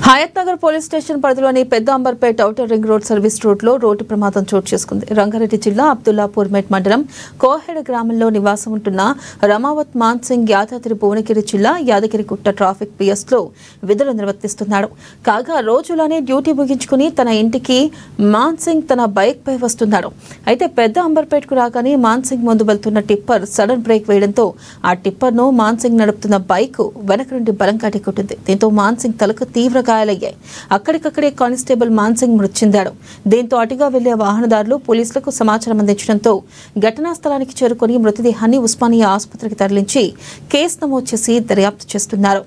Hayath Nagar police station పరిధిలోని పెద్ద Amberpet outer ring road service రోడ్లో రోడ్డు ప్రమాదం చోటు చేసుకుంది. రంగారెడ్డి జిల్లా అబ్దుల్లాపూర్ మెట్ మండలం కోహెడ గ్రామంలో నివాసం ఉంటున్న రమావత్ మాన్ సింగ్ యాదాద్రి భువనగిరి జిల్లా యాదగిరిగుట్ట ట్రాఫిక్ పిఎస్లో విధులు నిర్వర్తిస్తున్నాడు. కాగా రోజులానే డ్యూటీ ముగించుకుని తన ఇంటికి మాన్ సింగ్ తన బైక్ పై వస్తున్నాడు. అయితే పెద్ద అంబర్పేట్కు రాగానే మాన్ సింగ్ ముందు వెళ్తున్న టిప్పర్ సడన్ బ్రేక్ వేయడంతో ఆ టిప్పర్ను మాన్ సింగ్ నడుపుతున్న బైక్ వెనక నుండి బలంగా ఢీకొట్టింది. దీంతో మాన్ సింగ్ తలకు తీవ్ర గాయాలయ్యాయి. అక్కడికక్కడే కానిస్టేబుల్ మాన్ సింగ్ మృతి చెందాడు. దీంతో అటుగా వెళ్లే వాహనదారులు పోలీసులకు సమాచారం అందించడంతో ఘటనా స్థలానికి చేరుకుని మృతదేహాన్ని ఉస్మానియా ఆసుపత్రికి తరలించి కేసు నమోదు చేసి దర్యాప్తు చేస్తున్నారు.